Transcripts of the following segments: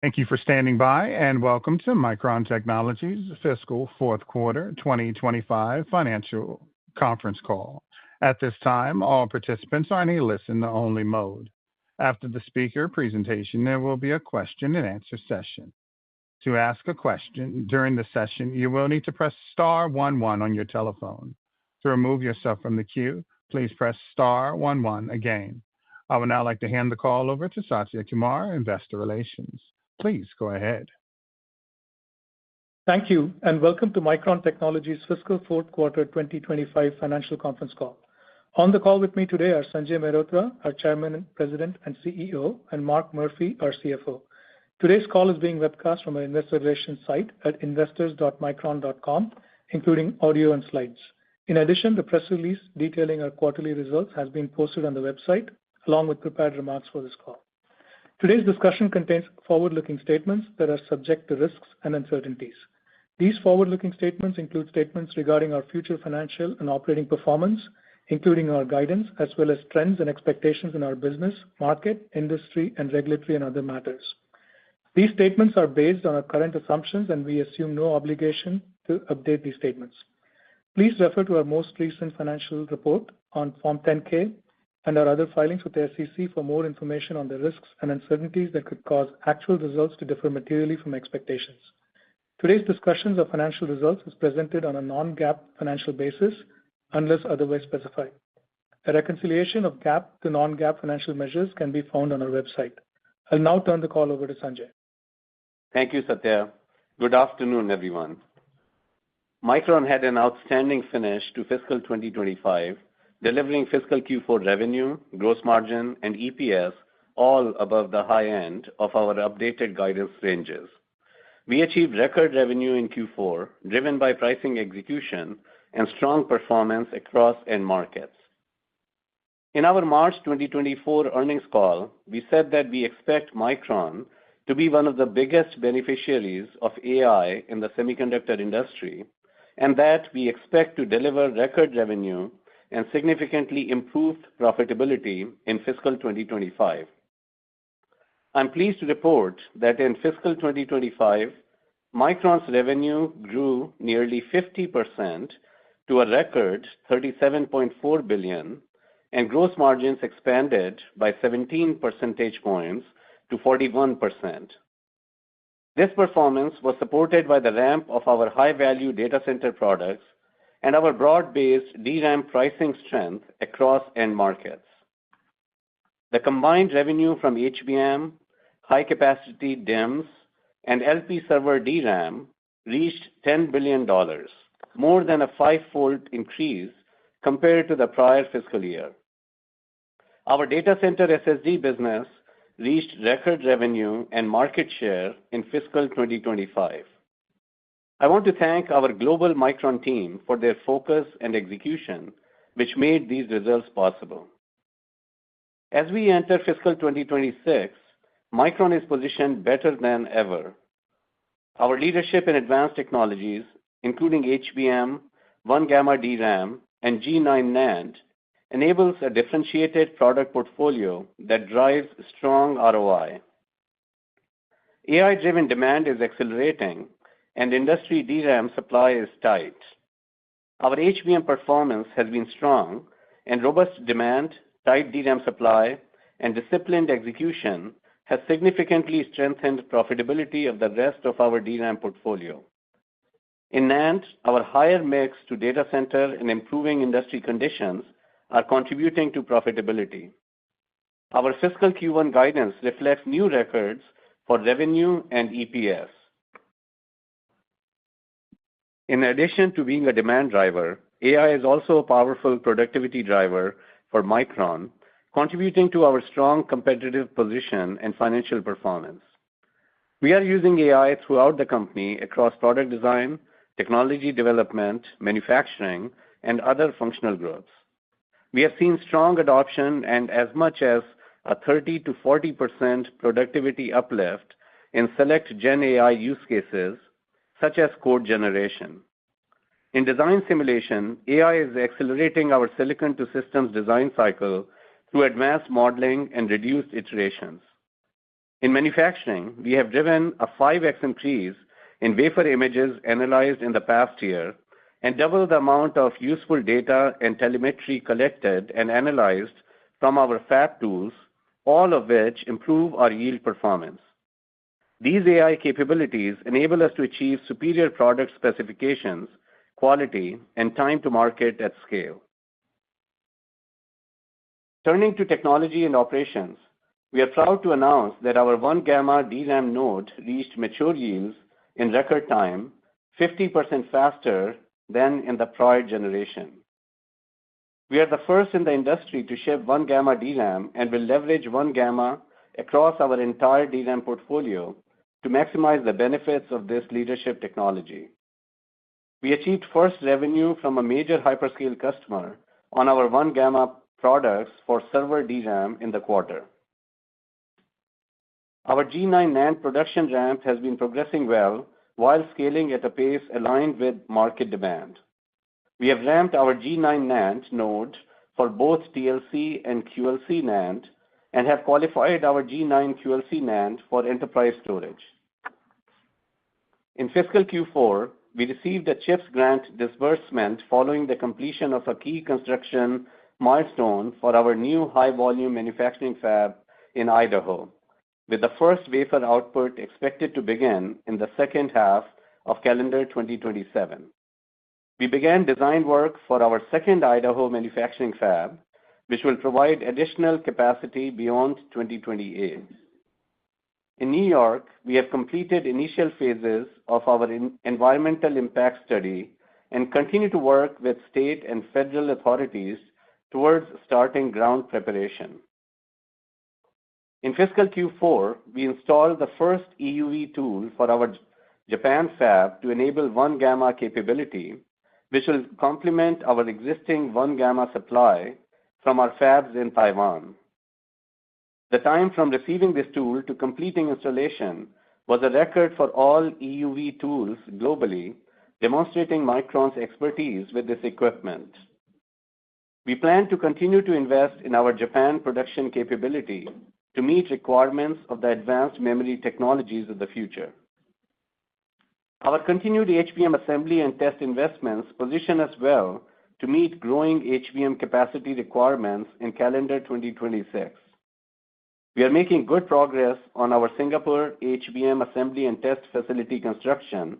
Thank you for standing by, and welcome to Micron Technology's fiscal fourth quarter 2025 financial conference call. At this time, all participants are in a listen-only mode. After the speaker presentation, there will be a question-and-answer session. To ask a question during the session, you will need to press star 11 on your telephone. To remove yourself from the queue, please press star 11 again. I would now like to hand the call over to Satya Kumar, Investor Relations. Please go ahead. Thank you, and welcome to Micron Technology's fiscal fourth quarter 2025 financial conference call. On the call with me today are Sanjay Mehrotra, our Chairman, President, and CEO, and Mark Murphy, our CFO. Today's call is being webcast from our investor relations site at investors.micron.com, including audio and slides. In addition, the press release detailing our quarterly results has been posted on the website, along with prepared remarks for this call. Today's discussion contains forward-looking statements that are subject to risks and uncertainties. These forward-looking statements include statements regarding our future financial and operating performance, including our guidance, as well as trends and expectations in our business, market, industry, and regulatory and other matters. These statements are based on our current assumptions, and we assume no obligation to update these statements. Please refer to our most recent financial report on Form 10-K and our other filings with the SEC for more information on the risks and uncertainties that could cause actual results to differ materially from expectations. Today's discussions of financial results is presented on a non-GAAP financial basis unless otherwise specified. A reconciliation of GAAP to non-GAAP financial measures can be found on our website. I'll now turn the call over to Sanjay. Thank you, Satya. Good afternoon, everyone. Micron had an outstanding finish to fiscal 2025, delivering fiscal Q4 revenue, gross margin, and EPS all above the high end of our updated guidance ranges. We achieved record revenue in Q4, driven by pricing execution and strong performance across end markets. In our March 2024 earnings call, we said that we expect Micron to be one of the biggest beneficiaries of AI in the semiconductor industry, and that we expect to deliver record revenue and significantly improved profitability in fiscal 2025. I'm pleased to report that in fiscal 2025, Micron's revenue grew nearly 50% to a record $37.4 billion, and gross margins expanded by 17 percentage points to 41%. This performance was supported by the ramp of our high-value data center products and our broad-based DRAM pricing strength across end markets. The combined revenue from HBM, high-capacity DIMMs, and LP server DRAM reached $10 billion, more than a five-fold increase compared to the prior fiscal year. Our data center SSD business reached record revenue and market share in fiscal 2025. I want to thank our global Micron team for their focus and execution, which made these results possible. As we enter fiscal 2026, Micron is positioned better than ever. Our leadership in advanced technologies, including HBM, 1-gamma DRAM, and G9 NAND, enables a differentiated product portfolio that drives strong ROI. AI-driven demand is accelerating, and industry DRAM supply is tight. Our HBM performance has been strong, and robust demand, tight DRAM supply, and disciplined execution has significantly strengthened profitability of the rest of our DRAM portfolio. In NAND, our higher mix to data center and improving industry conditions are contributing to profitability. Our fiscal Q1 guidance reflects new records for revenue and EPS. In addition to being a demand driver, AI is also a powerful productivity driver for Micron, contributing to our strong competitive position and financial performance. We are using AI throughout the company across product design, technology development, manufacturing, and other functional groups. We have seen strong adoption and as much as a 30 to 40% productivity uplift in select Gen AI use cases, such as code generation. In design simulation, AI is accelerating our silicon-to-systems design cycle through advanced modeling and reduced iterations. In manufacturing, we have driven a 5x increase in wafer images analyzed in the past year and double the amount of useful data and telemetry collected and analyzed from our fab tools, all of which improve our yield performance. These AI capabilities enable us to achieve superior product specifications, quality, and time to market at scale. Turning to technology and operations, we are proud to announce that our 1-gamma DRAM node reached mature yields in record time, 50% faster than in the prior generation. We are the first in the industry to ship 1-gamma DRAM and will leverage 1-gamma across our entire DRAM portfolio to maximize the benefits of this leadership technology. We achieved first revenue from a major hyperscale customer on our 1-gamma products for server DRAM in the quarter. Our G9 NAND production ramp has been progressing well while scaling at a pace aligned with market demand. We have ramped our G9 NAND node for both TLC and QLC NAND and have qualified our G9 QLC NAND for enterprise storage. In fiscal Q4, we received a CHIPS grant disbursement following the completion of a key construction milestone for our new high-volume manufacturing fab in Idaho, with the first wafer output expected to begin in the second half of calendar 2027. We began design work for our second Idaho manufacturing fab, which will provide additional capacity beyond 2028. In New York, we have completed initial phases of our environmental impact study and continue to work with state and federal authorities towards starting ground preparation. In fiscal Q4, we installed the first EUV tool for our Japan fab to enable 1-gamma capability, which will complement our existing 1-gamma supply from our fabs in Taiwan. The time from receiving this tool to completing installation was a record for all EUV tools globally, demonstrating Micron's expertise with this equipment. We plan to continue to invest in our Japan production capability to meet requirements of the advanced memory technologies of the future. Our continued HBM assembly and test investments position us well to meet growing HBM capacity requirements in calendar 2026. We are making good progress on our Singapore HBM assembly and test facility construction,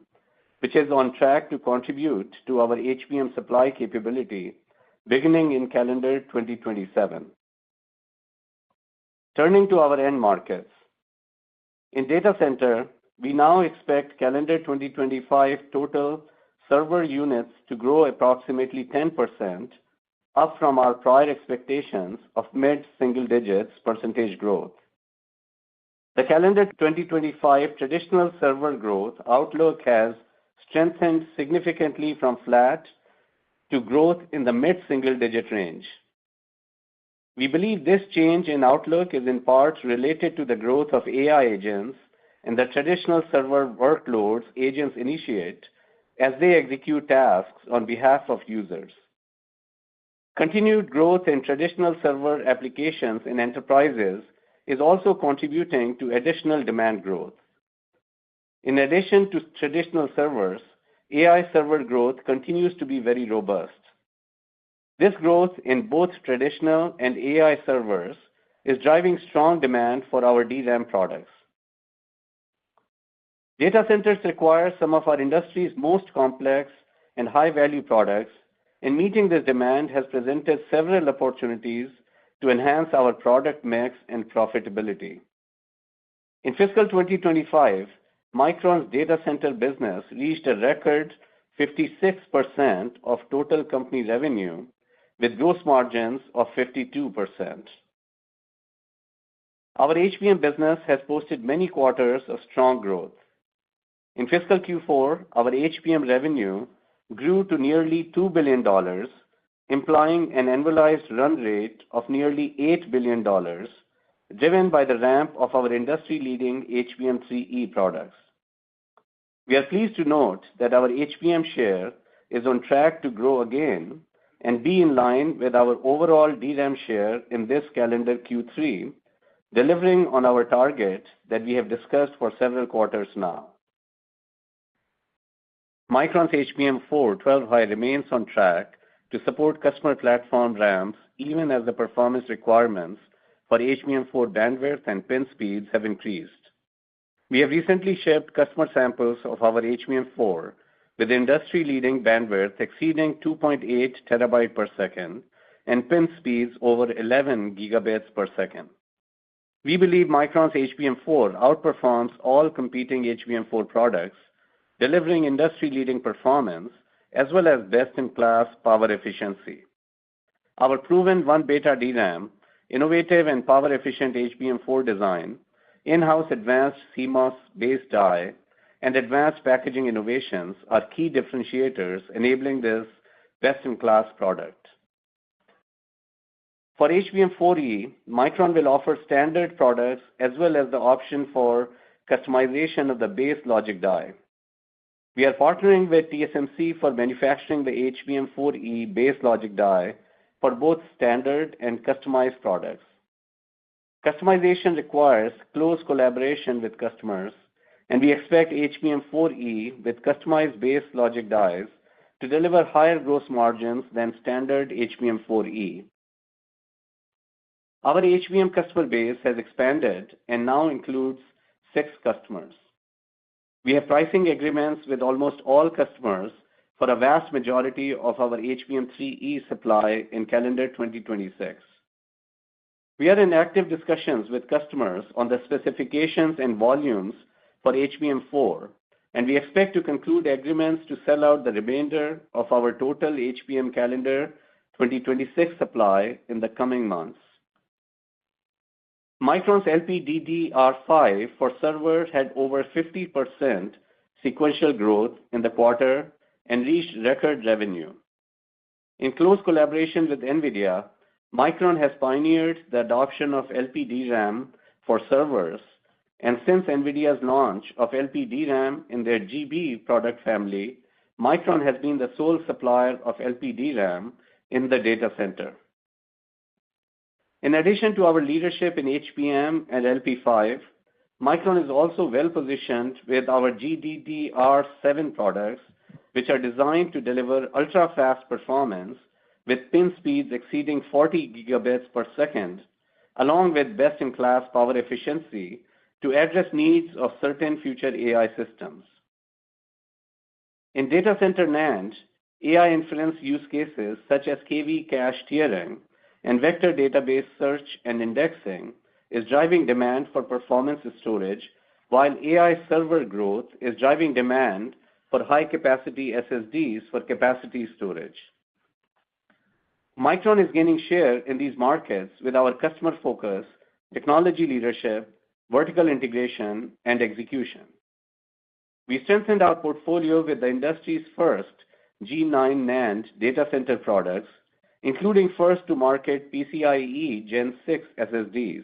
which is on track to contribute to our HBM supply capability beginning in calendar 2027. Turning to our end markets. In data center, we now expect calendar 2025 total server units to grow approximately 10%, up from our prior expectations of mid-single digits % growth. The calendar 2025 traditional server growth outlook has strengthened significantly from flat to growth in the mid-single digit range. We believe this change in outlook is in part related to the growth of AI agents and the traditional server workloads agents initiate as they execute tasks on behalf of users. Continued growth in traditional server applications in enterprises is also contributing to additional demand growth. In addition to traditional servers, AI server growth continues to be very robust. This growth in both traditional and AI servers is driving strong demand for our DRAM products. Data centers require some of our industry's most complex and high-value products, and meeting this demand has presented several opportunities to enhance our product mix and profitability. In fiscal 2025, Micron's data center business reached a record 56% of total company revenue, with gross margins of 52%. Our HBM business has posted many quarters of strong growth. In fiscal Q4, our HBM revenue grew to nearly $2 billion, implying an annualized run rate of nearly $8 billion, driven by the ramp of our industry-leading HBM3E products. We are pleased to note that our HBM share is on track to grow again and be in line with our overall DRAM share in this calendar Q3, delivering on our target that we have discussed for several quarters now. Micron's HBM4 12-high remains on track to support customer platform ramps even as the performance requirements for HBM4 bandwidth and pin speeds have increased. We have recently shipped customer samples of our HBM4 with industry-leading bandwidth exceeding 2.8 terabyte per second and pin speeds over 11 gigabits per second. We believe Micron's HBM4 outperforms all competing HBM4 products, delivering industry-leading performance as well as best-in-class power efficiency. Our proven 1-beta DRAM, innovative and power-efficient HBM4 design, in-house advanced CMOS-based die, and advanced packaging innovations are key differentiators enabling this best-in-class product. For HBM4E, Micron will offer standard products as well as the option for customization of the base logic die. We are partnering with TSMC for manufacturing the HBM4E base logic die for both standard and customized products. Customization requires close collaboration with customers, and we expect HBM4E with customized base logic dies to deliver higher gross margins than standard HBM4E. Our HBM customer base has expanded and now includes 6 customers. We have pricing agreements with almost all customers for a vast majority of our HBM3E supply in calendar 2026. We are in active discussions with customers on the specifications and volumes for HBM4, and we expect to conclude agreements to sell out the remainder of our total HBM calendar 2026 supply in the coming months. Micron's LPDDR5 for servers had over 50% sequential growth in the quarter and reached record revenue. In close collaboration with NVIDIA, Micron has pioneered the adoption of LPDRAM for servers, and since NVIDIA's launch of LPDRAM in their GB product family, Micron has been the sole supplier of LPDRAM in the data center. In addition to our leadership in HBM and LP5, Micron is also well-positioned with our GDDR7 products, which are designed to deliver ultra-fast performance with pin speeds exceeding 40 gigabits per second, along with best-in-class power efficiency to address needs of certain future AI systems. In data center NAND, AI inference use cases such as KV cache tiering and vector database search and indexing is driving demand for performance storage, while AI server growth is driving demand for high-capacity SSDs for capacity storage. Micron is gaining share in these markets with our customer focus, technology leadership, vertical integration, and execution. We strengthened our portfolio with the industry's first G9 NAND data center products, including first-to-market PCIe Gen 6 SSDs.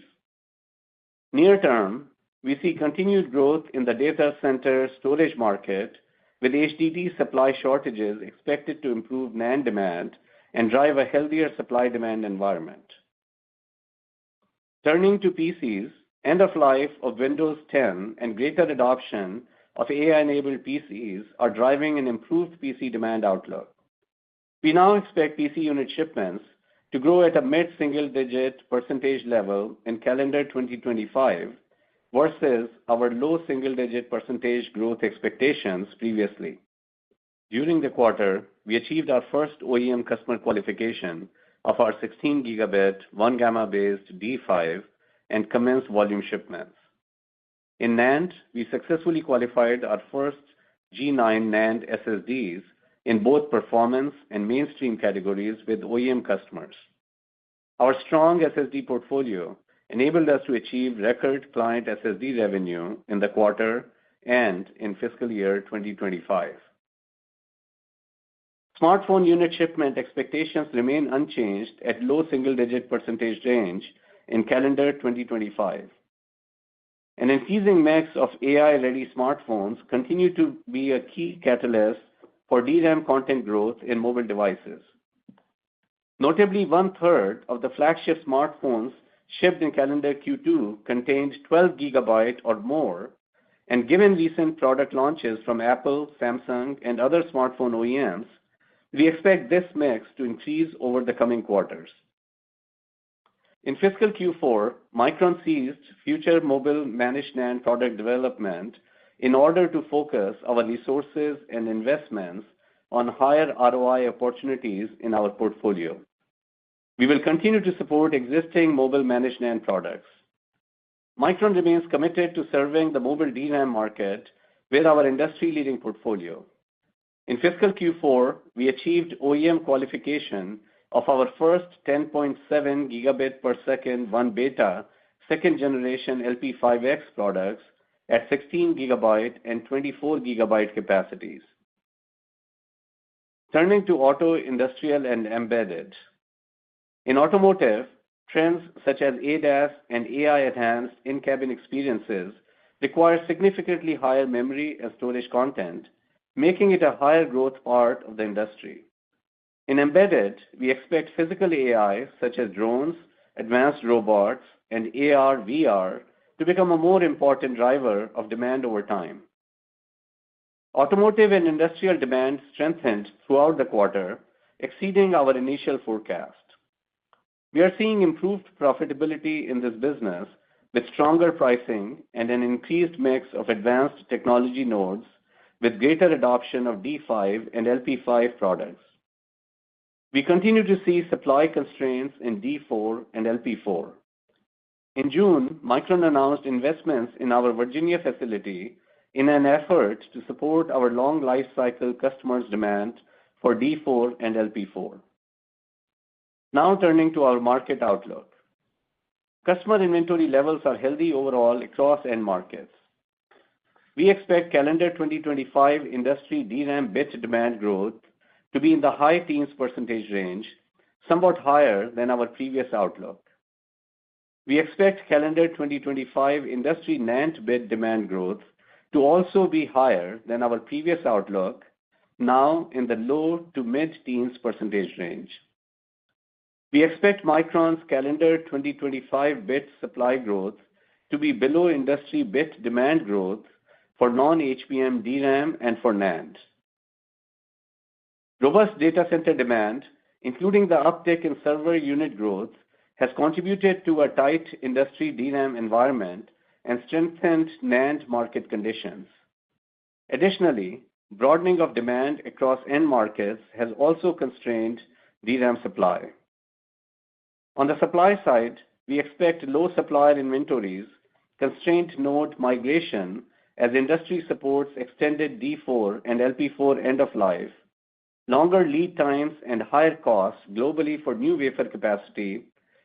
Near term, we see continued growth in the data center storage market, with HDD supply shortages expected to improve NAND demand and drive a healthier supply-demand environment. Turning to PCs, end-of-life of Windows 10 and greater adoption of AI-enabled PCs are driving an improved PC demand outlook. We now expect PC unit shipments to grow at a mid-single-digit % level in calendar 2025 versus our low single-digit % growth expectations previously. During the quarter, we achieved our first OEM customer qualification of our 16-gigabit 1-gamma-based D5 and commenced volume shipments. In NAND, we successfully qualified our first G9 NAND SSDs in both performance and mainstream categories with OEM customers. Our strong SSD portfolio enabled us to achieve record client SSD revenue in the quarter and in fiscal year 2025. Smartphone unit shipment expectations remain unchanged at low single-digit % range in calendar 2025. An increasing mix of AI-ready smartphones continue to be a key catalyst for DRAM content growth in mobile devices. Notably, one-third of the flagship smartphones shipped in calendar Q2 contained 12 gigabyte or more, and given recent product launches from Apple, Samsung, and other smartphone OEMs, we expect this mix to increase over the coming quarters. In fiscal Q4, Micron ceased future mobile managed NAND product development in order to focus our resources and investments on higher ROI opportunities in our portfolio. We will continue to support existing mobile managed NAND products. Micron remains committed to serving the mobile DRAM market with our industry-leading portfolio. In fiscal Q4, we achieved OEM qualification of our first 10.7 gigabit per second 1-beta second-generation LP5X products at 16 gigabyte and 24 gigabyte capacities. Turning to auto, industrial, and embedded. In automotive, trends such as ADAS and AI-enhanced in-cabin experiences require significantly higher memory and storage content, making it a higher growth part of the industry. In embedded, we expect physical AI, such as drones, advanced robots, and AR/VR, to become a more important driver of demand over time. Automotive and industrial demand strengthened throughout the quarter, exceeding our initial forecast. We are seeing improved profitability in this business with stronger pricing and an increased mix of advanced technology nodes with greater adoption of D5 and LP5 products. We continue to see supply constraints in D4 and LP4. In June, Micron announced investments in our Virginia facility in an effort to support our long lifecycle customers' demand for D4 and LP4. Now turning to our market outlook. Customer inventory levels are healthy overall across end markets. We expect calendar 2025 industry DRAM bit demand growth to be in the high teens % range, somewhat higher than our previous outlook. We expect calendar 2025 industry NAND bit demand growth to also be higher than our previous outlook, now in the low to mid-teens % range. We expect Micron's calendar 2025 bit supply growth to be below industry bit demand growth for non-HBM DRAM and for NAND. Robust data center demand, including the uptick in server unit growth, has contributed to a tight industry DRAM environment and strengthened NAND market conditions. Additionally, broadening of demand across end markets has also constrained DRAM supply. On the supply side, we expect low supplier inventories, constrained node migration as industry supports extended D4 and LP4 end of life, longer lead times, and higher costs globally for new wafer capacity,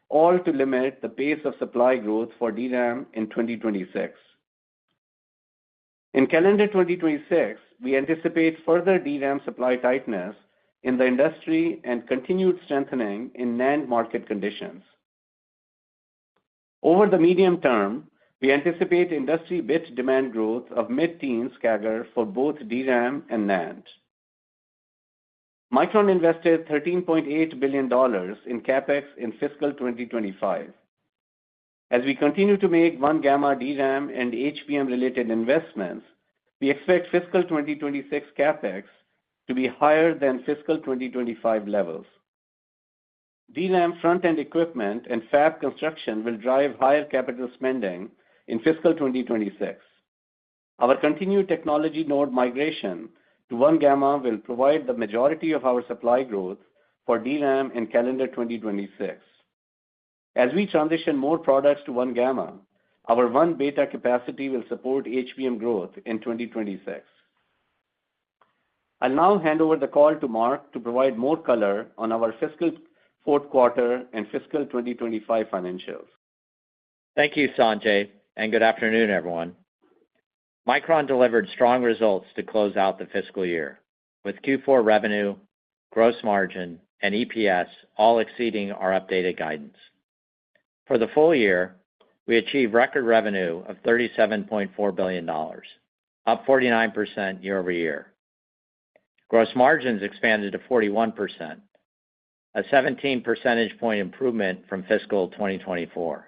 all to limit the pace of supply growth for DRAM in 2026. In calendar 2026, we anticipate further DRAM supply tightness in the industry and continued strengthening in NAND market conditions. Over the medium term, we anticipate industry bit demand growth of mid-teens CAGR for both DRAM and NAND. Micron invested $13.8 billion in CapEx in fiscal 2025. As we continue to make 1-gamma DRAM and HBM-related investments, we expect fiscal 2026 CapEx to be higher than fiscal 2025 levels. DRAM front-end equipment and fab construction will drive higher capital spending in fiscal 2026. Our continued technology node migration to 1-gamma will provide the majority of our supply growth for DRAM in calendar 2026. As we transition more products to 1-gamma, our 1-beta capacity will support HBM growth in 2026. I'll now hand over the call to Mark to provide more color on our fiscal fourth quarter and fiscal 2025 financials. Thank you, Sanjay, and good afternoon, everyone. Micron delivered strong results to close out the fiscal year, with Q4 revenue, gross margin, and EPS all exceeding our updated guidance. For the full year, we achieved record revenue of $37.4 billion, up 49% year over year. Gross margins expanded to 41%, a 17 percentage point improvement from fiscal 2024.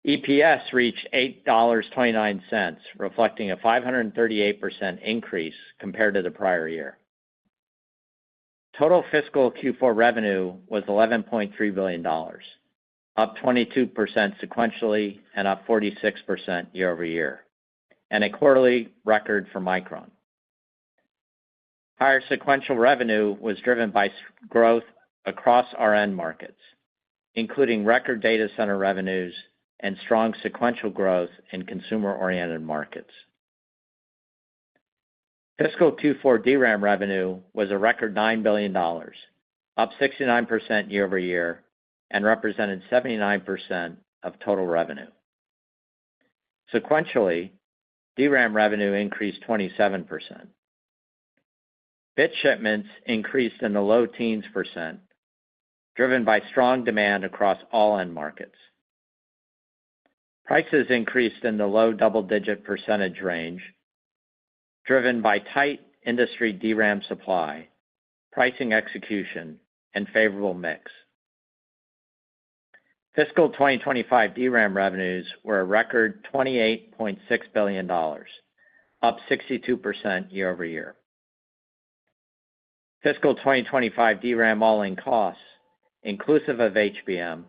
EPS reached $8.29, reflecting a 538% increase compared to the prior year. Total fiscal Q4 revenue was $11.3 billion, up 22% sequentially and up 46% year over year, and a quarterly record for Micron. Higher sequential revenue was driven by growth across our end markets, including record data center revenues and strong sequential growth in consumer-oriented markets. Fiscal Q4 DRAM revenue was a record $9 billion, up 69% year over year, and represented 79% of total revenue. Sequentially, DRAM revenue increased 27%. Bit shipments increased in the low teens %, driven by strong demand across all end markets. Prices increased in the low double-digit % range, driven by tight industry DRAM supply, pricing execution, and favorable mix. Fiscal 2025 DRAM revenues were a record $28.6 billion, up 62% year over year. Fiscal 2025 DRAM all-in costs, inclusive of HBM,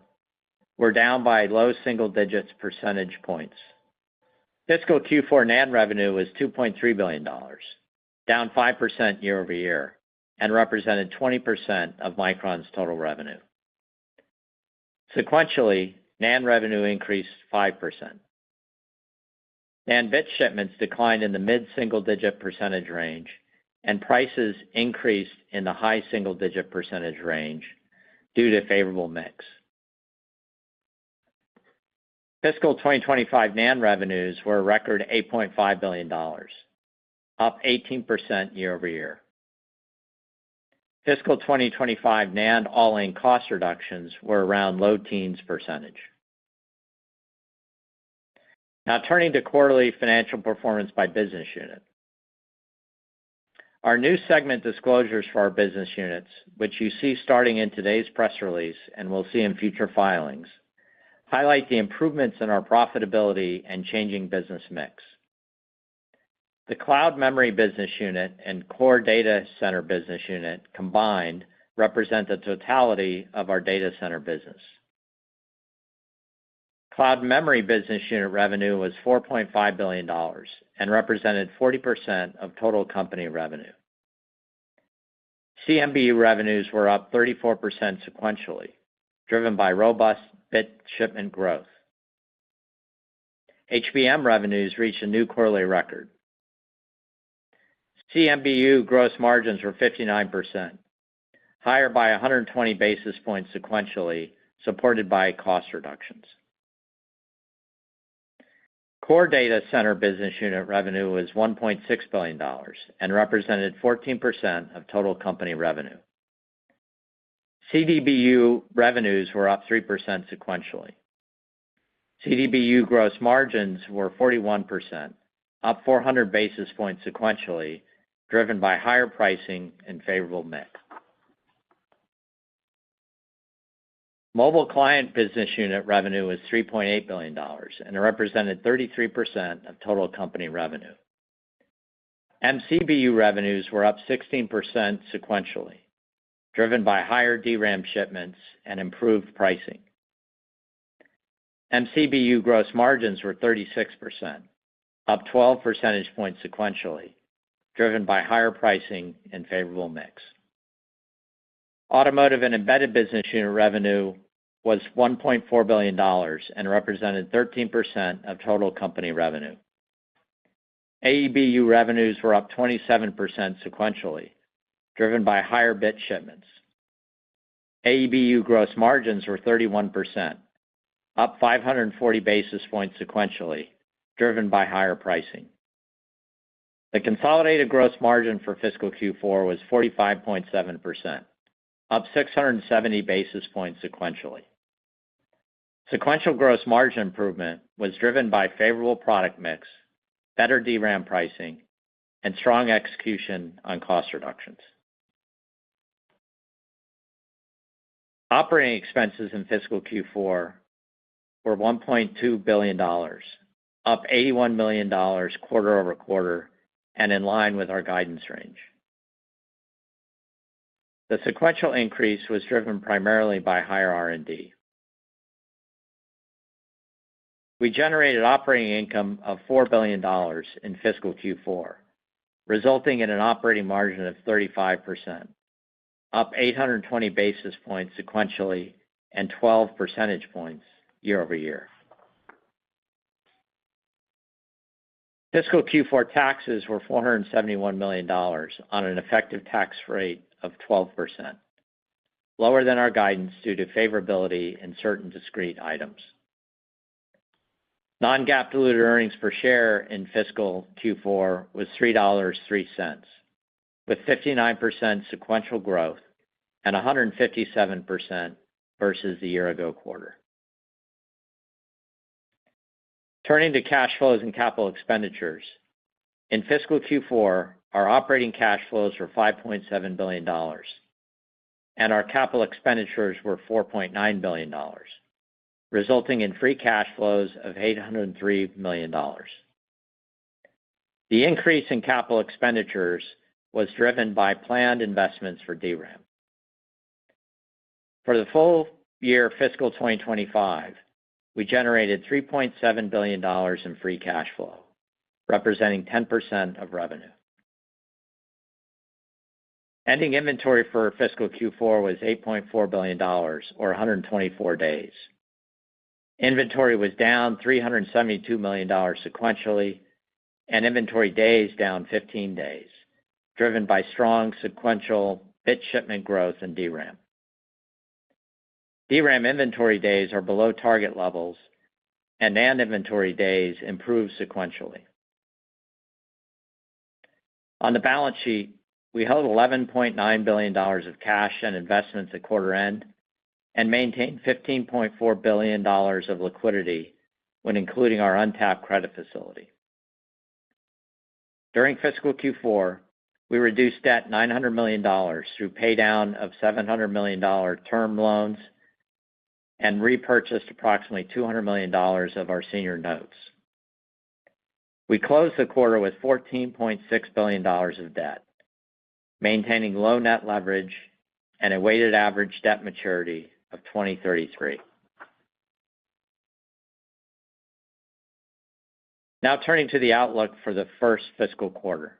were down by low single digits percentage points. Fiscal Q4 NAND revenue was $2.3 billion, down 5% year over year, and represented 20% of Micron's total revenue. Sequentially, NAND revenue increased 5%. NAND bit shipments declined in the mid-single-digit % range, and prices increased in the high single-digit % range due to favorable mix. Fiscal 2025 NAND revenues were a record $8.5 billion, up 18% year over year. Fiscal 2025 NAND all-in cost reductions were around low teens %. Now turning to quarterly financial performance by business unit. Our new segment disclosures for our business units, which you see starting in today's press release and will see in future filings, highlight the improvements in our profitability and changing business mix. The Cloud Memory Business Unit and Core Data Center Business Unit combined represent the totality of our data center business. Cloud Memory Business Unit revenue was $4.5 billion and represented 40% of total company revenue. CMBU revenues were up 34% sequentially, driven by robust bit shipment growth. HBM revenues reached a new quarterly record. CMBU gross margins were 59%, higher by 120 basis points sequentially, supported by cost reductions. Core Data Center Business Unit revenue was $1.6 billion and represented 14% of total company revenue. CDBU revenues were up 3% sequentially. CDBU gross margins were 41%, up 400 basis points sequentially, driven by higher pricing and favorable mix. Mobile Client Business Unit revenue was $3.8 billion and represented 33% of total company revenue. MCBU revenues were up 16% sequentially, driven by higher DRAM shipments and improved pricing. MCBU gross margins were 36%, up 12 percentage points sequentially, driven by higher pricing and favorable mix. Automotive and Embedded Business Unit revenue was $1.4 billion and represented 13% of total company revenue. AEBU revenues were up 27% sequentially, driven by higher bit shipments. AEBU gross margins were 31%, up 540 basis points sequentially, driven by higher pricing. The consolidated gross margin for fiscal Q4 was 45.7%, up 670 basis points sequentially. Sequential gross margin improvement was driven by favorable product mix, better DRAM pricing, and strong execution on cost reductions. Operating expenses in fiscal Q4 were $1.2 billion, up $81 million quarter over quarter, and in line with our guidance range. The sequential increase was driven primarily by higher R&D. We generated operating income of $4 billion in fiscal Q4, resulting in an operating margin of 35%, up 820 basis points sequentially and 12 percentage points year over year. Fiscal Q4 taxes were $471 million on an effective tax rate of 12%, lower than our guidance due to favorability in certain discrete items. Non-GAAP diluted earnings per share in fiscal Q4 was $3.03, with 59% sequential growth and 157% versus the year-ago quarter. Turning to cash flows and capital expenditures, in fiscal Q4, our operating cash flows were $5.7 billion, and our capital expenditures were $4.9 billion, resulting in free cash flows of $803 million. The increase in capital expenditures was driven by planned investments for DRAM. For the full year fiscal 2025, we generated $3.7 billion in free cash flow, representing 10% of revenue. Ending inventory for fiscal Q4 was $8.4 billion, or 124 days. Inventory was down $372 million sequentially, and inventory days down 15 days, driven by strong sequential bit shipment growth in DRAM. DRAM inventory days are below target levels, and NAND inventory days improved sequentially. On the balance sheet, we held $11.9 billion of cash and investments at quarter end and maintained $15.4 billion of liquidity when including our untapped credit facility. During fiscal Q4, we reduced debt $900 million through paydown of $700 million term loans and repurchased approximately $200 million of our senior notes. We closed the quarter with $14.6 billion of debt, maintaining low net leverage and a weighted average debt maturity of 2033. Now turning to the outlook for the first fiscal quarter.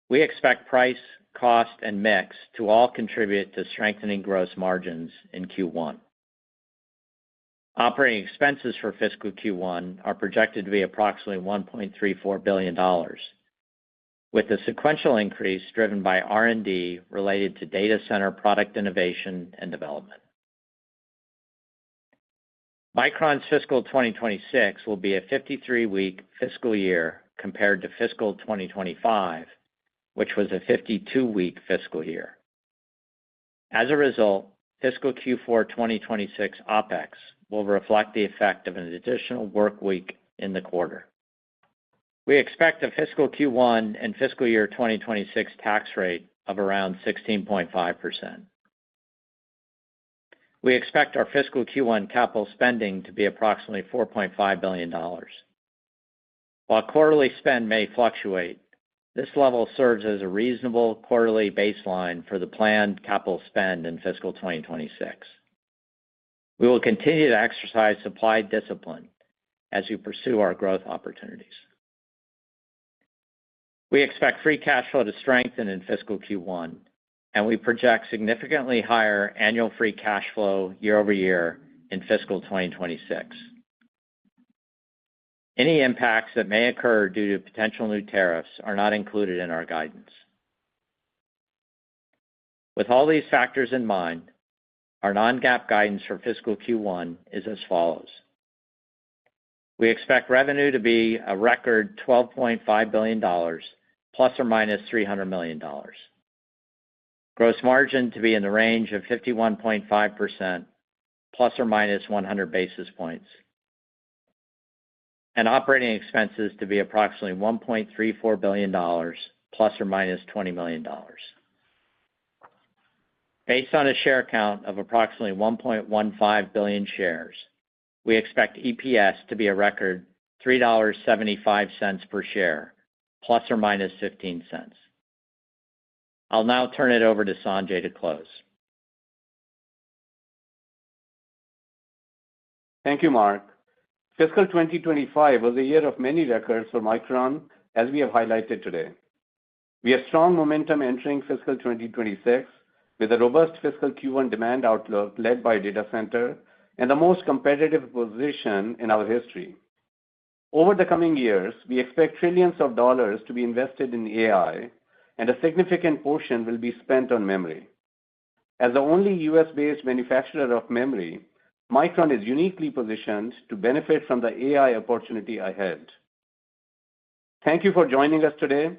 We expect price, cost, and mix to all contribute to strengthening gross margins in Q1. Operating expenses for fiscal Q1 are projected to be approximately $1.34 billion, with a sequential increase driven by R&D related to data center product innovation and development. Micron's fiscal 2026 will be a 53-week fiscal year compared to fiscal 2025, which was a 52-week fiscal year. As a result, fiscal Q4 2026 OpEx will reflect the effect of an additional work week in the quarter. We expect a fiscal Q1 and fiscal year 2026 tax rate of around 16.5%. We expect our fiscal Q1 capital spending to be approximately $4.5 billion. While quarterly spend may fluctuate, this level serves as a reasonable quarterly baseline for the planned capital spend in fiscal 2026. We will continue to exercise supply discipline as we pursue our growth opportunities. We expect free cash flow to strengthen in fiscal Q1, and we project significantly higher annual free cash flow year over year in fiscal 2026. Any impacts that may occur due to potential new tariffs are not included in our guidance. With all these factors in mind, our non-GAAP guidance for fiscal Q1 is as follows. We expect revenue to be a record $12.5 billion, plus or minus $300 million. Gross margin to be in the range of 51.5%, plus or minus 100 basis points. And operating expenses to be approximately $1.34 billion, plus or minus $20 million. Based on a share count of approximately 1.15 billion shares, we expect EPS to be a record $3.75 per share, plus or minus 15 cents. I'll now turn it over to Sanjay to close. Thank you, Mark. Fiscal 2025 was a year of many records for Micron, as we have highlighted today. We have strong momentum entering fiscal 2026 with a robust fiscal Q1 demand outlook led by data center and the most competitive position in our history. Over the coming years, we expect trillions of dollars to be invested in AI, and a significant portion will be spent on memory. As the only US-based manufacturer of memory, Micron is uniquely positioned to benefit from the AI opportunity ahead. Thank you for joining us today.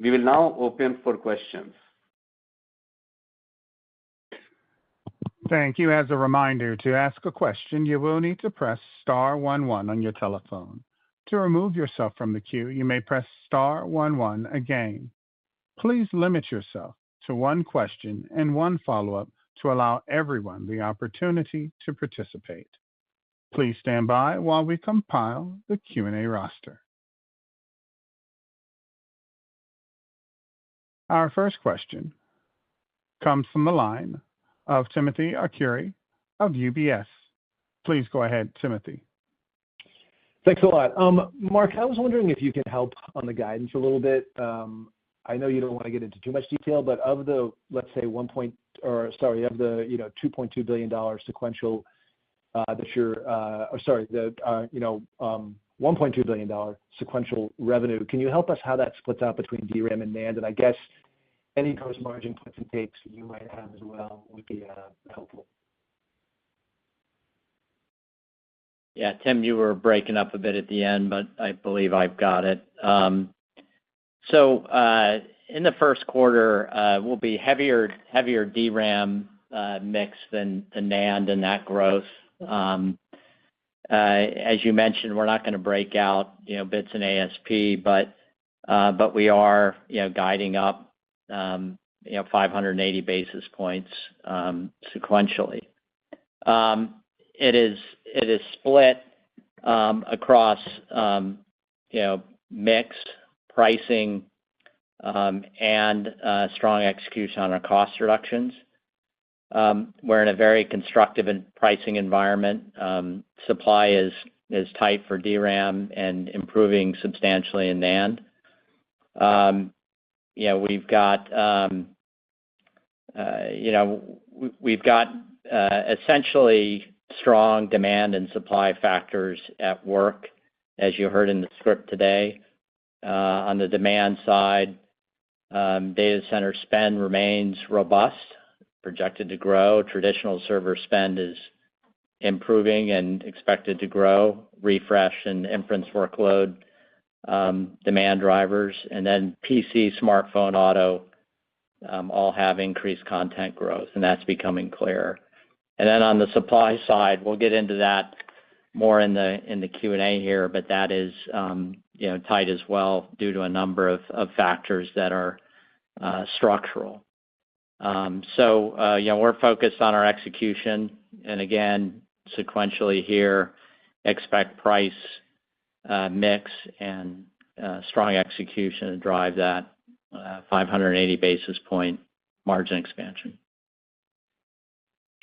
We will now open for questions. Thank you. As a reminder, to ask a question, you will need to press star 11 on your telephone. To remove yourself from the queue, you may press star 11 again. Please limit yourself to one question and one follow-up to allow everyone the opportunity to participate. Please stand by while we compile the Q&A roster. Our first question comes from the line of Timothy Arcuri of UBS. Please go ahead, Timothy. Thanks a lot. Mark, I was wondering if you can help on the guidance a little bit. I know you don't want to get into too much detail, but of the, let's say, $2.2 billion sequential $1.2 billion sequential revenue, can you help us how that splits out between DRAM and NAND? And I guess any gross margin puts and takes you might have as well would be helpful. Yeah, Tim, you were breaking up a bit at the end, but I believe I've got it. In the first quarter, we'll be heavier DRAM mix than NAND in that growth. As you mentioned, we're not going to break out bits and ASP, but we are guiding up 580 basis points sequentially. It is split across mix, pricing, and strong execution on our cost reductions. We're in a very constructive pricing environment. Supply is tight for DRAM and improving substantially in NAND. We've got essentially strong demand and supply factors at work, as you heard in the script today. On the demand side, data center spend remains robust, projected to grow. Traditional server spend is improving and expected to grow. Refresh and inference workload demand drivers, and then PC, smartphone, auto all have increased content growth, and that's becoming clearer. And then on the supply side, we'll get into that more in the Q&A here, but that is tight as well due to a number of factors that are structural. We're focused on our execution, and again, sequentially here, expect price, mix, and strong execution to drive that 580 basis point margin expansion.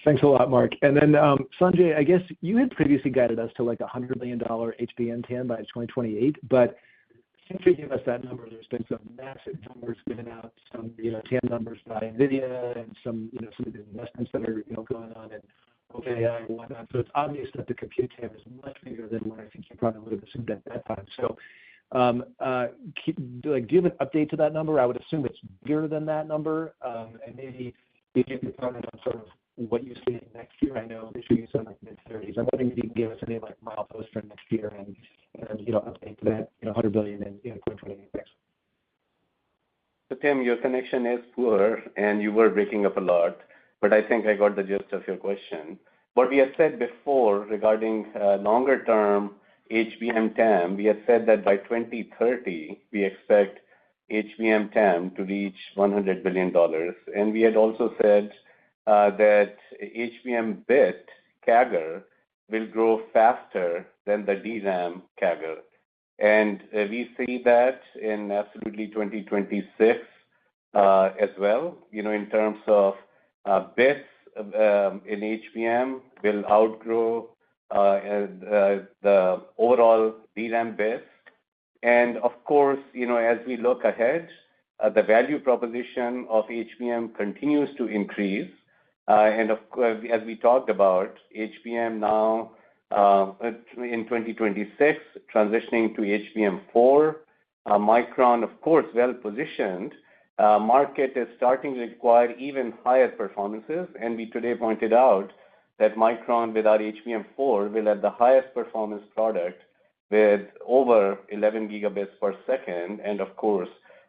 Thanks a lot, Mark. And then, Sanjay, I guess you had previously guided us to like $100 million HBM TAM by 2028, but since you gave us that number, there's been some massive numbers given out, some TAM numbers by NVIDIA and some of the investments that are going on in OpenAI and whatnot. So it's obvious that the compute TAM is much bigger than what I think you probably would have assumed at that time. So do you have an update to that number? I would assume it's bigger than that number, and maybe if you could comment on sort of what you see next year. I know this year you said like mid-30s. I'm wondering if you can give us any mileposts for next year and update to that $100 billion in 2028. Thanks. So Tim, your connection is poor and you were breaking up a lot, but I think I got the gist of your question. What we had said before regarding longer term HBM TAM, we had said that by 2030 we expect HBM TAM to reach $100 billion, and we had also said that HBM bit CAGR will grow faster than the DRAM CAGR. And we see that in absolutely 2026 as well, in terms of bits in HBM will outgrow the overall DRAM bits. And of course, as we look ahead, the value proposition of HBM continues to increase. And of course, as we talked about, HBM now in 2026 transitioning to HBM4. Micron, of course, well positioned. Market is starting to require even higher performances, and we today pointed out that Micron with our HBM4 will have the highest performance product with over 11 gigabits per second, and of course,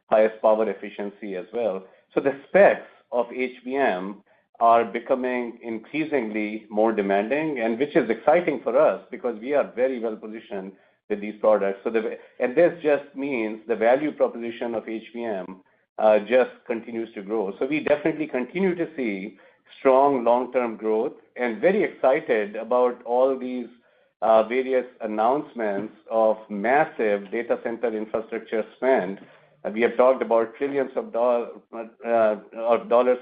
highest power efficiency as well. So the specs of HBM are becoming increasingly more demanding, and which is exciting for us because we are very well positioned with these products. And this just means the value proposition of HBM just continues to grow. So we definitely continue to see strong long-term growth and very excited about all these various announcements of massive data center infrastructure spend. We have talked about trillions of dollars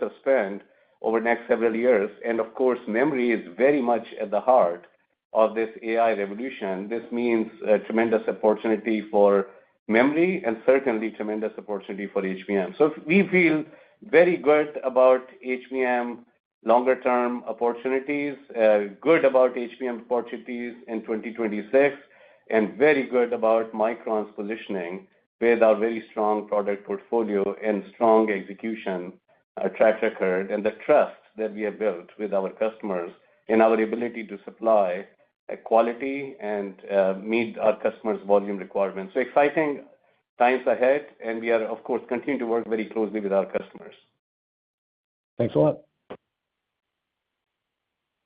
of spend over the next several years. And of course, memory is very much at the heart of this AI revolution. This means a tremendous opportunity for memory and certainly tremendous opportunity for HBM. So we feel very good about HBM longer-term opportunities, good about HBM opportunities in 2026, and very good about Micron's positioning with our very strong product portfolio and strong execution track record and the trust that we have built with our customers in our ability to supply quality and meet our customers' volume requirements. So exciting times ahead, and we are, of course, continuing to work very closely with our customers. Thanks a lot.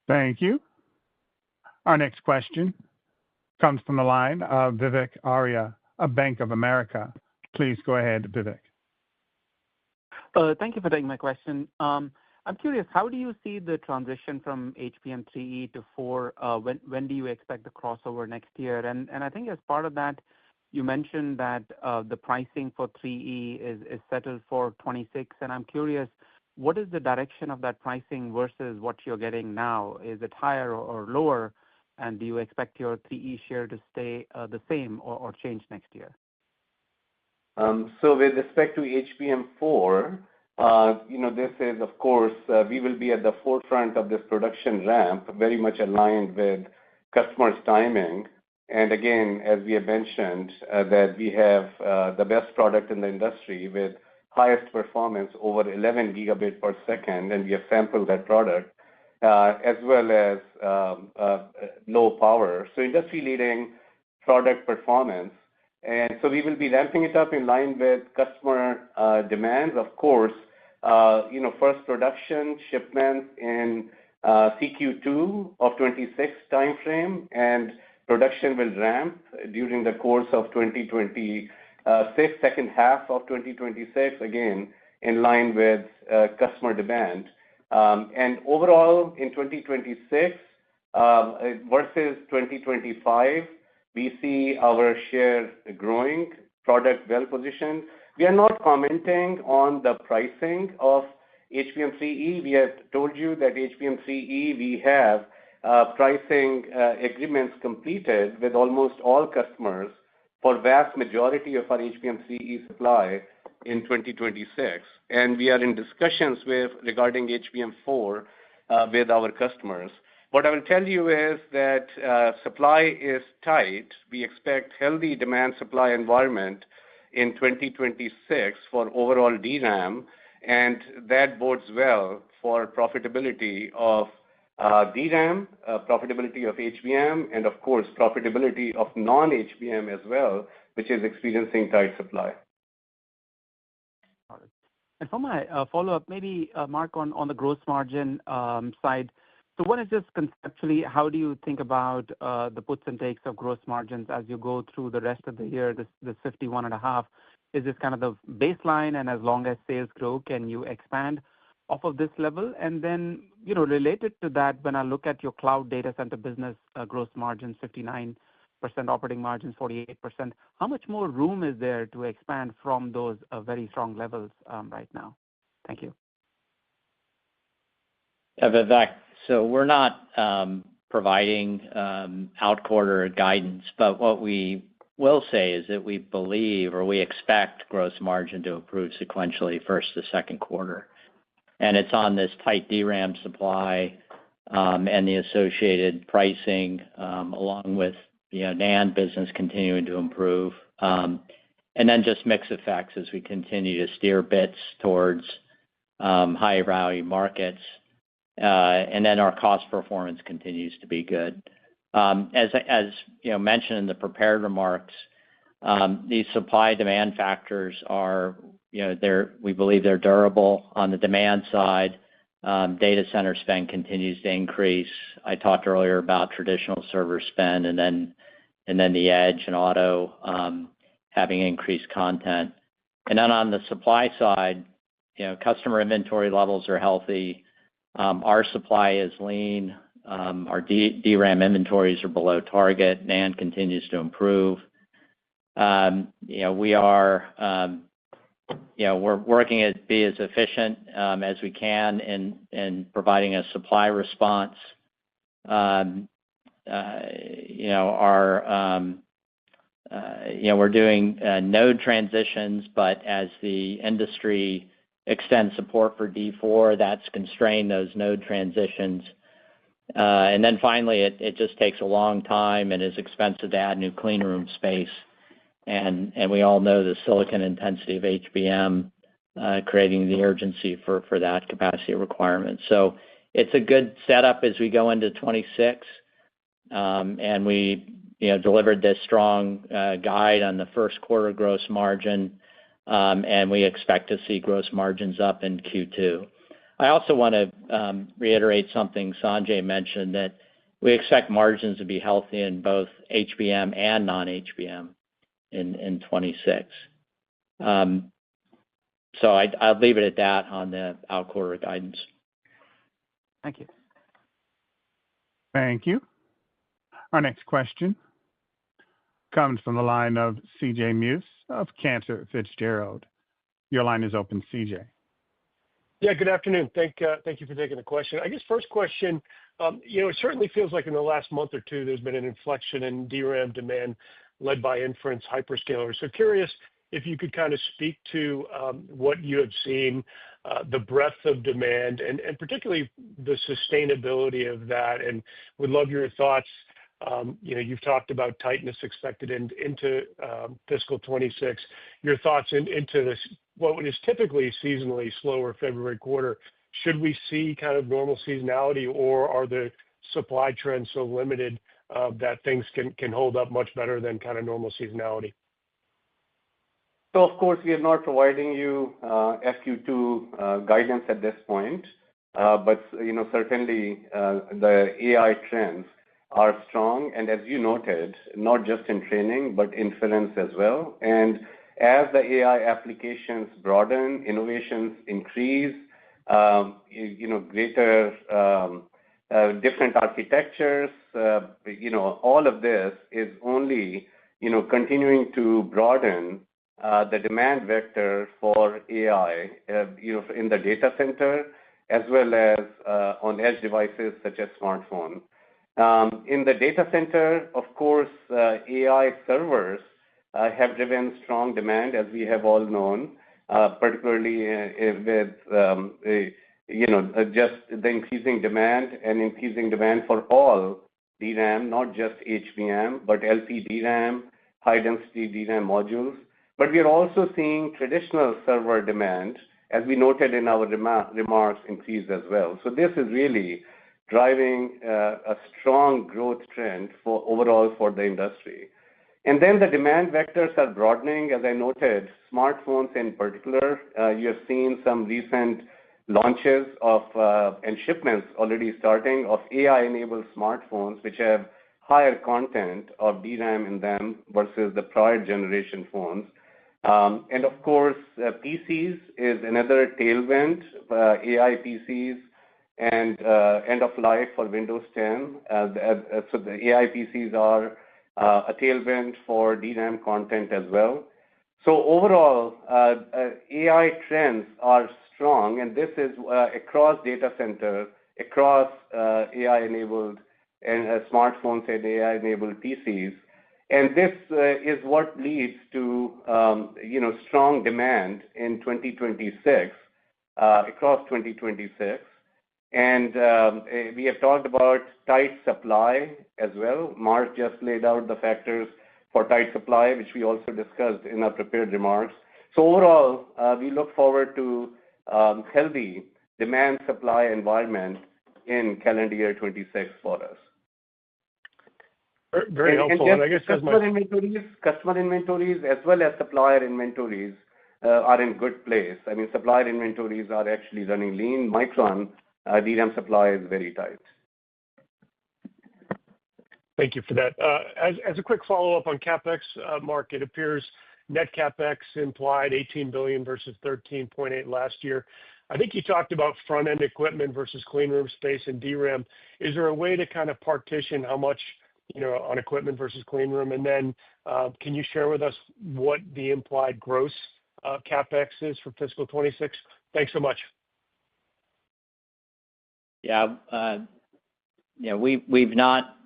Thank you. Our next question comes from the line of Vivek Arya of Bank of America. Please go ahead, Vivek. Thank you for taking my question. I'm curious, how do you see the transition from HBM3E to 4? When do you expect the crossover next year? And I think as part of that, you mentioned that the pricing for 3E is settled for 26. And I'm curious, what is the direction of that pricing versus what you're getting now? Is it higher or lower? And do you expect your 3E share to stay the same or change next year? So with respect to HBM4, this is, of course, we will be at the forefront of this production ramp, very much aligned with customers' timing. And again, as we have mentioned, that we have the best product in the industry with highest performance over 11 gigabit per second, and we have sampled that product, as well as low power. So industry-leading product performance. And so we will be ramping it up in line with customer demands. Of course, first production shipments in CQ2 of 26 timeframe, and production will ramp during the course of 2026, second half of 2026, again, in line with customer demand. And overall, in 2026 versus 2025, we see our share growing, product well positioned. We are not commenting on the pricing of HBM3E. We have told you that HBM3E, we have pricing agreements completed with almost all customers for vast majority of our HBM3E supply in 2026. And we are in discussions regarding HBM4 with our customers. What I will tell you is that supply is tight. We expect healthy demand supply environment in 2026 for overall DRAM, and that bodes well for profitability of DRAM, profitability of HBM, and of course, profitability of non-HBM as well, which is experiencing tight supply. Got it. And for my follow-up, maybe, Mark, on the gross margin side, so one is just conceptually, how do you think about the puts and takes of gross margins as you go through the rest of the year, this 51.5? Is this kind of the baseline, and as long as sales grow, can you expand? off of this level? And then, related to that, when I look at your cloud data center business, gross margins 59%, operating margins 48%, how much more room is there to expand from those very strong levels right now? Thank you. Yeah, Vivek, so we're not providing out-quarter guidance, but what we will say is that we believe or we expect gross margin to improve sequentially first to second quarter. And it's on this tight DRAM supply and the associated pricing, along with NAND business continuing to improve. And then just mix effects as we continue to steer bits towards higher value markets. And then our cost performance continues to be good. As mentioned in the prepared remarks, these supply demand factors are, we believe they're durable on the demand side. Data center spend continues to increase. I talked earlier about traditional server spend and then the edge and auto having increased content. And then on the supply side, customer inventory levels are healthy. Our supply is lean. Our DRAM inventories are below target. NAND continues to improve. We're working to be as efficient as we can in providing a supply response. We're doing node transitions, but as the industry extends support for D4, that's constrained those node transitions. And then finally, it just takes a long time and is expensive to add new clean room space. And we all know the silicon intensity of HBM creating the urgency for that capacity requirement. So it's a good setup as we go into 26. And we delivered this strong guide on the first quarter gross margin, and we expect to see gross margins up in Q2. I also want to reiterate something Sanjay mentioned, that we expect margins to be healthy in both HBM and non-HBM in 26. So I'll leave it at that on the out-quarter guidance. Thank you. Thank you. Our next question comes from the line of C.J. Muse of Cantor Fitzgerald. Your line is open, C.J. Yeah, good afternoon. Thank you for taking the question. I guess first question, it certainly feels like in the last month or two, there's been an inflection in DRAM demand led by inference hyperscalers. So curious if you could kind of speak to what you have seen, the breadth of demand, and particularly the sustainability of that. And would love your thoughts. You've talked about tightness expected into fiscal 26. Your thoughts into this, what is typically seasonally slower February quarter. Should we see kind of normal seasonality, or are the supply trends so limited that things can hold up much better than kind of normal seasonality? So, of course, we are not providing you FQ2 guidance at this point, but certainly the AI trends are strong, and as you noted, not just in training, but inference as well. And as the AI applications broaden, innovations increase, greater different architectures, all of this is only, continuing to broaden the demand vector for AI, in the data center, as well as on edge devices such as smartphones. In the data center, of course, AI servers have driven strong demand, as we have all known, particularly with just the increasing demand for all DRAM, not just HBM, but LPDRAM, high-density DRAM modules. But we are also seeing traditional server demand, as we noted in our remarks, increase as well. So this is really driving a strong growth trend overall for the industry. And then the demand vectors are broadening, as I noted, smartphones in particular. You have seen some recent launches and shipments already starting of AI-enabled smartphones, which have higher content of DRAM in them versus the prior generation phones. And of course, PCs is another tailwind, AI PCs and end of life for Windows 10. So the AI PCs are a tailwind for DRAM content as well. So overall, AI trends are strong, and this is across data center, across AI-enabled and smartphones and AI-enabled PCs. And this is what leads to strong demand in 2026, across 2026. And we have talked about tight supply as well. Mark just laid out the factors for tight supply, which we also discussed in our prepared remarks. So overall, we look forward to healthy demand-supply environment in calendar year 26 for us. Very helpful. And I guess customer inventories as well as supplier inventories are in good place. I mean, supplier inventories are actually running lean. Micron DRAM supply is very tight. Thank you for that. As a quick follow-up on CapEx, Mark, it appears net CapEx implied $18 billion versus $13.8 billion last year. I think you talked about front-end equipment versus clean room space and DRAM. Is there a way to kind of partition how much on equipment versus clean room? And then can you share with us what the implied gross CapEx is for fiscal 26? Thanks so much. Yeah, we've not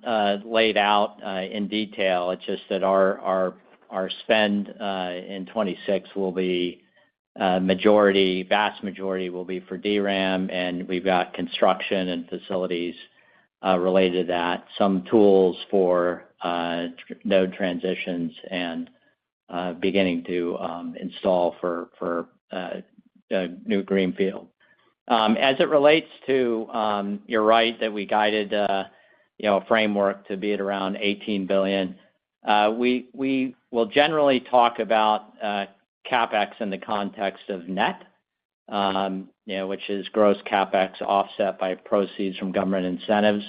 laid out in detail. It's just that our spend in 26 will be vast majority will be for DRAM, and we've got construction and facilities related to that, some tools for node transitions, and beginning to install for new greenfield. As it relates to, you're right that we guided a framework to be at around $18 billion. We will generally talk about CapEx in the context of net, which is gross CapEx offset by proceeds from government incentives.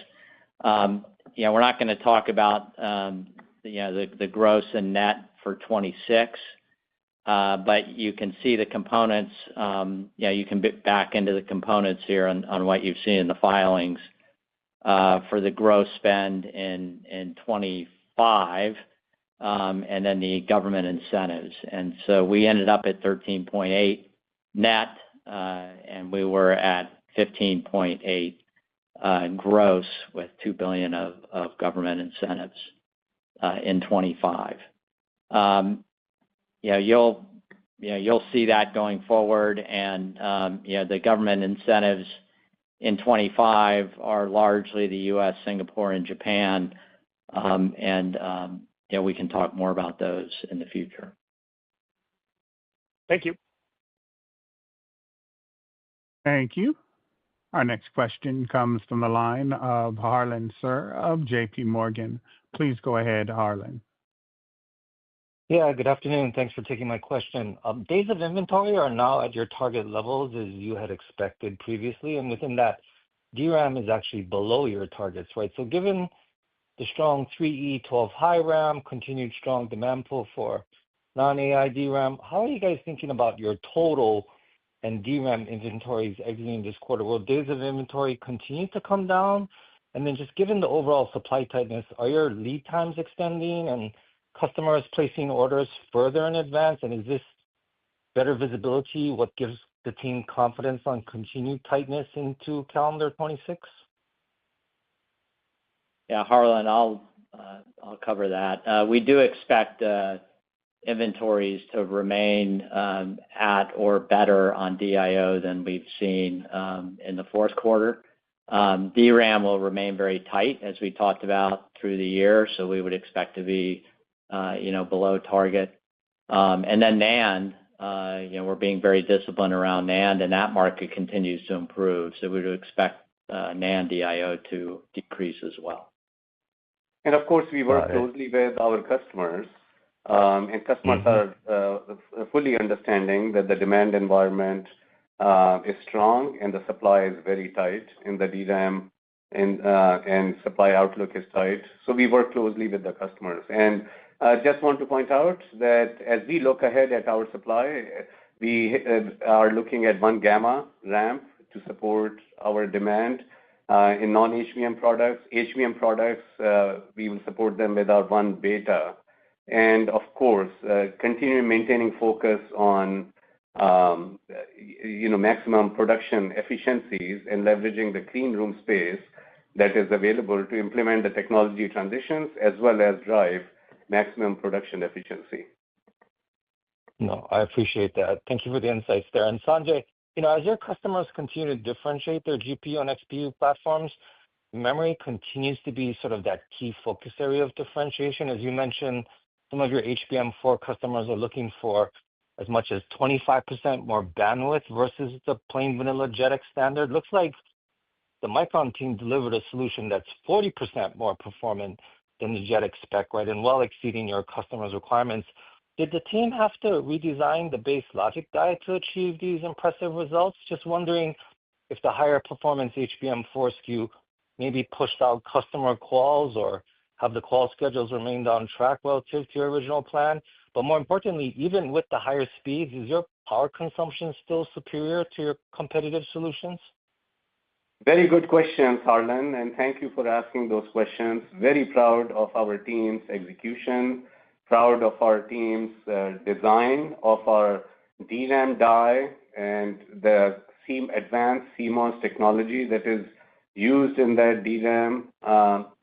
We're not going to talk about the gross and net for 26, but you can see the components. You can back into the components here on what you've seen in the filings for the gross spend in 25, and then the government incentives. And so we ended up at 13.8 net, and we were at 15.8 gross with $2 billion of government incentives in 25. You'll see that going forward, and the government incentives in 25 are largely the U.S., Singapore, and Japan, and we can talk more about those in the future. Thank you. Thank you. Our next question comes from the line of Harlan Sur of J.P. Morgan. Please go ahead, Harlan. Yeah, good afternoon. Thanks for taking my question. Days of inventory are now at your target levels as you had expected previously, and within that, DRAM is actually below your targets, right? So given the strong 3E 12 high RAM, continued strong demand pull for non-AI DRAM, how are you guys thinking about your total and DRAM inventories exiting this quarter? Will days of inventory continue to come down? And then just given the overall supply tightness, are your lead times extending and customers placing orders further in advance? And is this better visibility what gives the team confidence on continued tightness into calendar 26? Yeah, Harlan, I'll cover that. We do expect inventories to remain at or better on DIO than we've seen in the fourth quarter. DRAM will remain very tight, as we talked about through the year, so we would expect to be below target. And then NAND, we're being very disciplined around NAND, and that market continues to improve. So we would expect NAND DIO to decrease as well. And of course, we work closely with our customers, and customers are fully understanding that the demand environment is strong and the supply is very tight in the DRAM, and supply outlook is tight. So we work closely with the customers. And Just want to point out that as we look ahead at our supply, we are looking at 1 gamma ramp to support our demand in non-HBM products. HBM products, we will support them with our 1 beta. And of course, continuing maintaining focus on maximum production efficiencies and leveraging the clean room space that is available to implement the technology transitions as well as drive maximum production efficiency. No, I appreciate that. Thank you for the insights there. And Sanjay, as your customers continue to differentiate their GPU and XPU platforms, memory continues to be sort of that key focus area of differentiation. As you mentioned, some of your HBM4 customers are looking for as much as 25% more bandwidth versus the plain vanilla JEDEC standard. Looks like the Micron team delivered a solution that's 40% more performant than the JEDEC spec, right, and well exceeding your customers' requirements. Did the team have to redesign the base logic die to achieve these impressive results? Just wondering if the higher performance HBM4 SKU maybe pushed out customer calls, or have the call schedules remained on track relative to your original plan? But more importantly, even with the higher speeds, is your power consumption still superior to your competitive solutions? Very good questions, Harlan, and thank you for asking those questions. Very proud of our team's execution, proud of our team's design of our DRAM die and the advanced CMOS technology that is used in that DRAM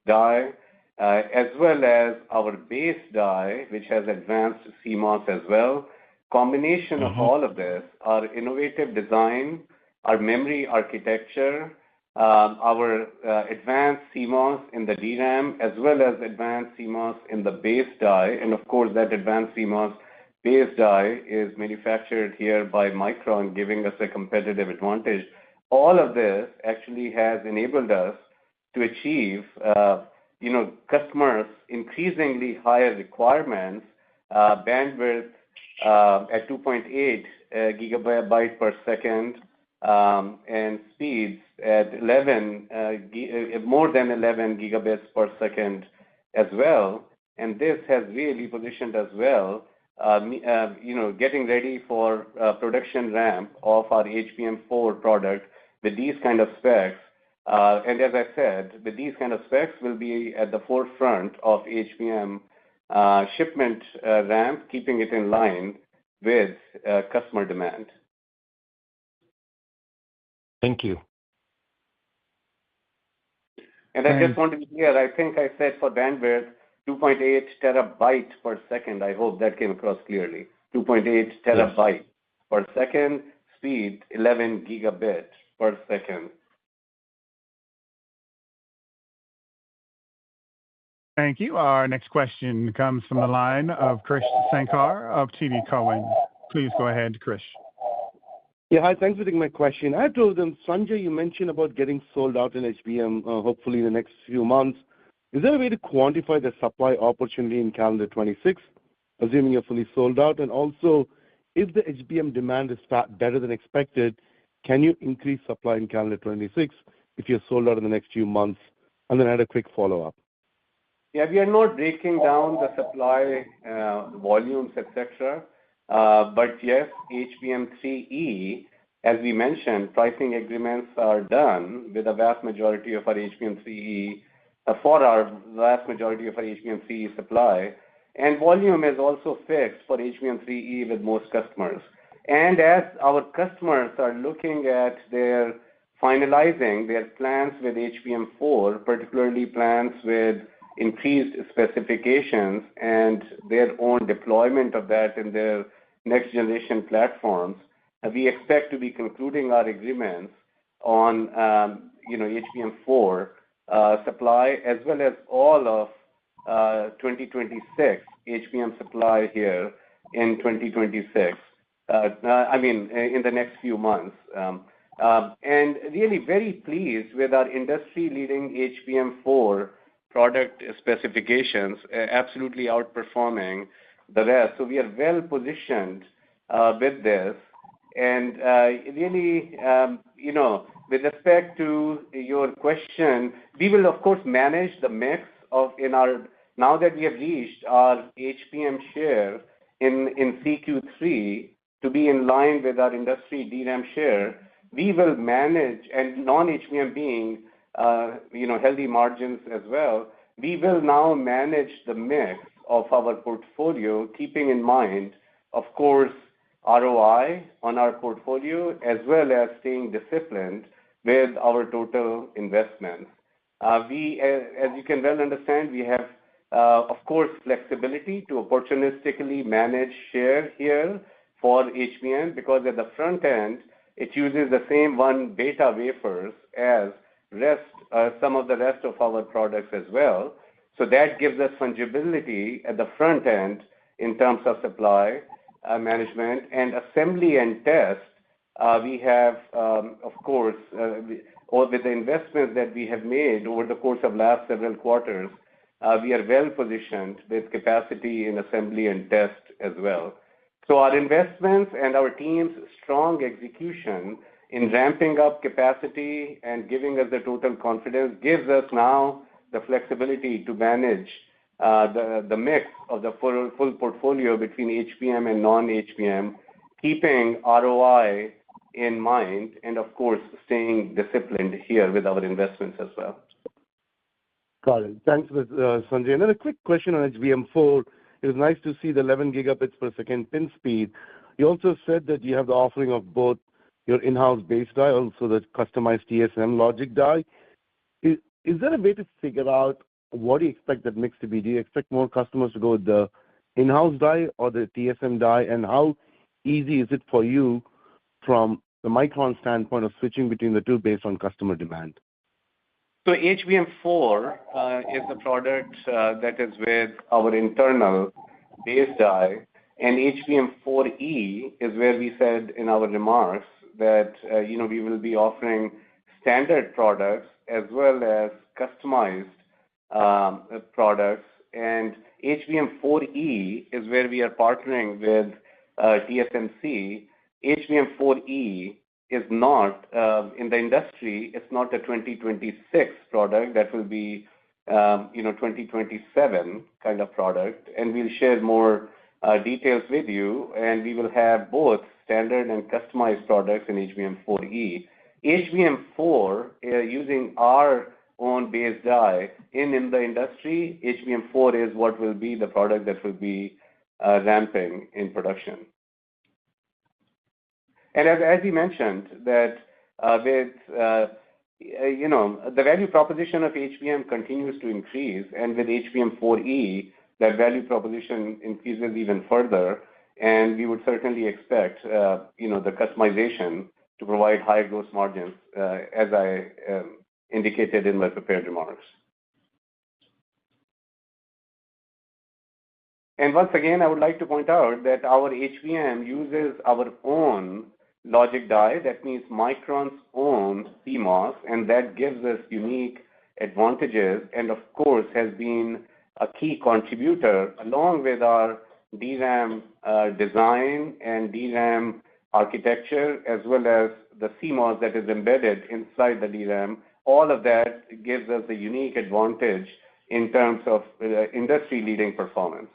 die, as well as our base die, which has advanced CMOS as well. Combination of all of this, our innovative design, our memory architecture, our advanced CMOS in the DRAM, as well as advanced CMOS in the base die. And of course, that advanced CMOS base die is manufactured here by Micron, giving us a competitive advantage. All of this actually has enabled us to achieve customers' increasingly higher requirements, bandwidth at 2.8 gigabyte per second, and speeds at more than 11 gigabits per second as well. And this has really positioned us well, getting ready for production ramp of our HBM4 product with these kind of specs. And as I said, with these kind of specs, we'll be at the forefront of HBM shipment ramp, keeping it in line with customer demand. Thank you. And I just want to be clear, I think I said for bandwidth, 2.8 terabyte per second. I hope that came across clearly. 2.8 terabyte per second, speed 11 gigabit per second. Thank you. Our next question comes from the line of Krish Sankar of TD Cowen. Please go ahead, Krish. Yeah, hi. Thanks for taking my question. I told them, Sanjay, you mentioned about getting sold out in HBM, hopefully in the next few months. Is there a way to quantify the supply opportunity in calendar 26, assuming you're fully sold out? And also, if the HBM demand is better than expected, can you increase supply in calendar 26 if you're sold out in the next few months? And then I had a quick follow-up. Yeah, we are not breaking down the supply volumes, etc. But yes, HBM3E, as we mentioned, pricing agreements are done with the vast majority of our HBM3E, for our vast majority of our HBM3E supply. And volume is also fixed for HBM3E with most customers. And as our customers are looking at finalizing their plans with HBM4, particularly plans with increased specifications and their own deployment of that in their next generation platforms, we expect to be concluding our agreements on HBM4 supply, as well as all of 2026 HBM supply here in 2026. In the next few months. And really very pleased with our industry-leading HBM4 product specifications, absolutely outperforming the rest. So we are well positioned with this. And really, with respect to your question, we will, of course, manage the mix in our now that we have reached our HBM share in CQ3 to be in line with our industry DRAM share, we will manage, and non-HBM being healthy margins as well, we will now manage the mix of our portfolio, keeping in mind, of course, ROI on our portfolio, as well as staying disciplined with our total investments. As you can well understand, we have, of course, flexibility to opportunistically manage share here for HBM, because at the front end, it uses the same 1 beta wafers as some of the rest of our products as well. So that gives us fungibility at the front end in terms of supply management and assembly and test. We have, of course, with the investments that we have made over the course of last several quarters, we are well positioned with capacity in assembly and test as well. So our investments and our team's strong execution in ramping up capacity and giving us the total confidence gives us now the flexibility to manage the mix of the full portfolio between HBM and non-HBM, keeping ROI in mind, and of course, staying disciplined here with our investments as well. Got it. Thanks, Sanjay. And then a quick question on HBM4. It was nice to see the 11 gigabits per second pin speed. You also said that you have the offering of both your in-house base die, also the customized TSM logic die. Is there a way to figure out what do you expect that mix to be? Do you expect more customers to go with the in-house die or the TSM die? And how easy is it for you from the Micron standpoint of switching between the two based on customer demand? So HBM4 is a product that is with our internal base die, and HBM4E is where we said in our remarks that we will be offering standard products as well as customized products. And HBM4E is where we are partnering with TSMC. HBM4E is not, in the industry, it's not a 2026 product. That will be 2027 kind of product. And we'll share more details with you, and we will have both standard and customized products in HBM4E. HBM4, using our own base die in the industry, HBM4 is what will be the product that will be ramping in production. And as we mentioned, that with the value proposition of HBM continues to increase, and with HBM4E, that value proposition increases even further, and we would certainly expect the customization to provide high gross margins, as I indicated in my prepared remarks. And once again, I would like to point out that our HBM uses our own logic die. That means Micron's own CMOS, and that gives us unique advantages, and of course has been a key contributor along with our DRAM design and DRAM architecture, as well as the CMOS that is embedded inside the DRAM. All of that gives us a unique advantage in terms of industry-leading performance.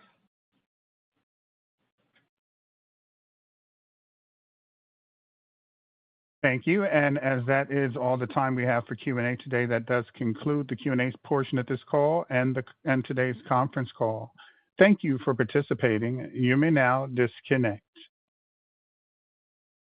Thank you. And as that is all the time we have for Q&A today, that does conclude the Q&A portion of this call and today's conference call. Thank you for participating. You may now disconnect.